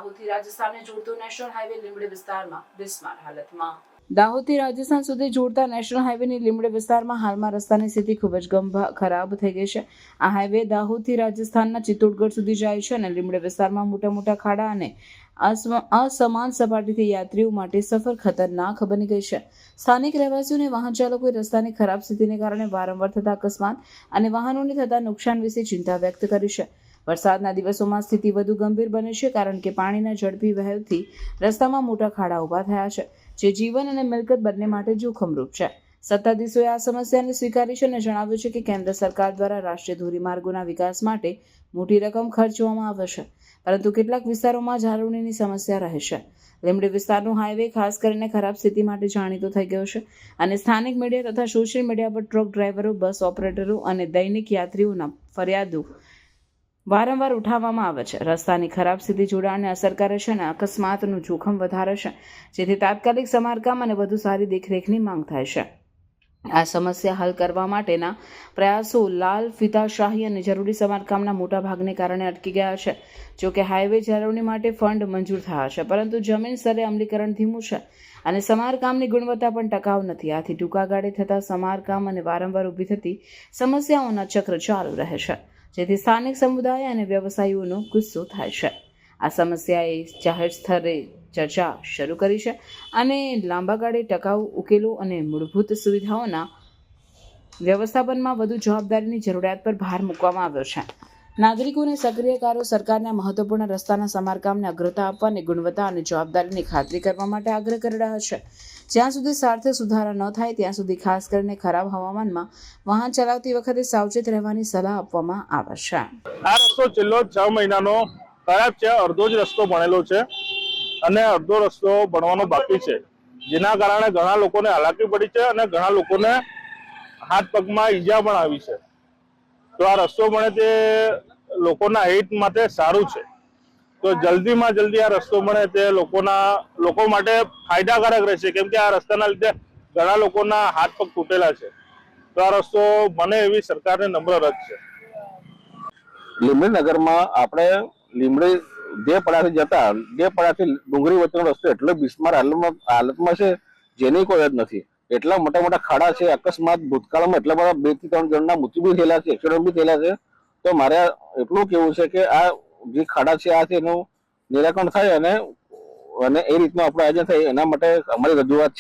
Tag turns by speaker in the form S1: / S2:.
S1: દાહોદથી રાજસ્થાનને જોડતો national highway Limbdi વિસ્તારમાં બિસ્માર હાલતમાં। દાહોદથી રાજસ્થાન સુધી જોડતા નેશનલ હાઈવેની લીંબડી વિસ્તારમાં હાલમાં રસ્તાની સ્થિતિ ખૂબ જ ખરાબ થઈ ગઈ છે। આ હાઈવે દાહોદથી રાજસ્થાનના ચિત્તોડગઢ સુધી જાય છે અને લીંબડી વિસ્તારમાં મોટા મોટા ખાડા અને અસમાન સપાટીથી યાત્રીઓ માટે સફર ખતરનાક બની ગઈ છે। સ્થાનિક રહેવાસીઓને વાહન ચાલકોએ રસ્તાની ખરાબ સ્થિતિને કારણે વારંવાર થતા અકસ્માત અને વાહનોને થતા નુકસાન વિશે ચિંતા વ્યક્ત કરી છે। વરસાદના દિવસોમાં સ્થિતિ વધુ ગંભીર બને છે કારણ કે પાણીના ઝડપી વહેવથી રસ્તામાં મોટા ખાડા ઊભા થયા છે, જે જીવન અને મિલકત બંને માટે જોખમરૂપ છે। સત્તાધીશોએ આ સમસ્યાને સ્વીકારી છે અને જણાવ્યું છે કે કેન્દ્ર સરકાર દ્વારા રાષ્ટ્રીય ધોરીમાર્ગોના વિકાસ માટે મોટી રકમ ખર્ચવામાં આવે છે, પરંતુ કેટલાક વિસ્તારોમાં જાળવણીની સમસ્યા રહે છે। લીંબડી વિસ્તારનો હાઈવે ખાસ કરીને ખરાબ સ્થિતિ માટે જાણીતો થઈ ગયો છે અને સ્થાનિક મીડિયા તથા સોશિયલ મીડિયા પર ટ્રક ડ્રાઈવરો, બસ ઓપરેટરો અને દૈનિક યાત્રીઓના ફરિયાદો વારંવાર ઉઠાવવામાં આવે છે। રસ્તાની ખરાબ સ્થિતિ જોડાણને અસર કરે છે અને અકસ્માતનું જોખમ વધારે છે, જેથી તાત્કાલિક સમારકામ અને વધુ સારી દેખરેખની માંગ થાય છે। આ સમસ્યા હલ કરવા માટેના પ્રયાસો લાલ ફિતાશાહી અને જરૂરી સમારકામના મોટા ભાગને કારણે અટકી ગયા છે। જો કે હાઈવે જાળવણી માટે ફંડ મંજૂર થયા છે, પરંતુ જમીન સ્તરે અમલીકરણ ધીમું છે અને સમારકામની ગુણવત્તા પણ ટકાઉ નથી। આથી ટૂંકા ગાળે થતા સમારકામ અને વારંવાર ઊભી થતી સમસ્યાઓના ચક્ર ચાલુ રહે છે, જેથી સ્થાનિક સમુદાય અને વ્યવસાયીઓનો ગુસ્સો થાય છે। આ સમસ્યાએ જાહેર સ્તરે ચર્ચા શરૂ કરી છે અને લાંબા ગાળે ટકાઉ ઉકેલો અને મૂળભૂત સુવિધાઓના વ્યવસ્થાપનમાં વધુ જવાબદારીની જરૂરિયાત પર ભાર મૂકવામાં આવ્યો છે। નાગરિકોને સક્રિયકારો સરકારના મહત્વપૂર્ણ રસ્તાના સમારકામને અગ્રતા આપવા અને ગુણવત્તા અને જવાબદારીની ખાતરી કરવા માટે આગ્રહ કરી રહ્યા છે। જ્યાં સુધી સાર્થક સુધારા ન થાય ત્યાં સુધી ખાસ કરીને ખરાબ હવામાનમાં વાહન ચલાવતી વખતે સાવચેત રહેવાની સલાહ આપવામાં આવે છે।
S2: આ રસ્તો છેલ્લો 6 મહિનાનો ખરાબ છે। અડધો જ રસ્તો બનેલો છે અને અડધો રસ્તો બનવાનો બાકી છે, જેના કારણે ઘણા લોકોને હાલાકી પડી છે અને ઘણા લોકોને હાથ પગમાં ઈજા પણ આવી છે। તો આ રસ્તો બને તે લોકોના હિત માટે સારું છે, તો જલ્દીમાં જલ્દી આ રસ્તો બને તે લોકો માટે ફાયદાકારક રહેશે, કેમ કે આ રસ્તાના લીધે ઘણા લોકોના હાથ પગ તૂટેલા છે। તો આ રસ્તો બને એવી સરકારને નમ્ર રજ છે।
S3: લીંબડી નગરમાં આપણે લીંબડી દેપડાથી ડુંગરી વચ્ચેનો રસ્તો એટલો બિસ્માર હાલતમાં છે જેની કોઈ જ નથી। એટલા મોટા મોટા ખાડા છે, અકસ્માત ભૂતકાળમાં એટલા બધા 2 થી 3 જણના મૃત્યુ બી થયેલા છે, એક્સિડન્ટ બી થયેલા છે। તો મારે એટલું કેવું છે કે આ જે ખાડા છે આ એનું નિરાકરણ થાય અને એ રીતનું આપણે આયોજન થાય, એના માટે અમારી રજૂઆત છે।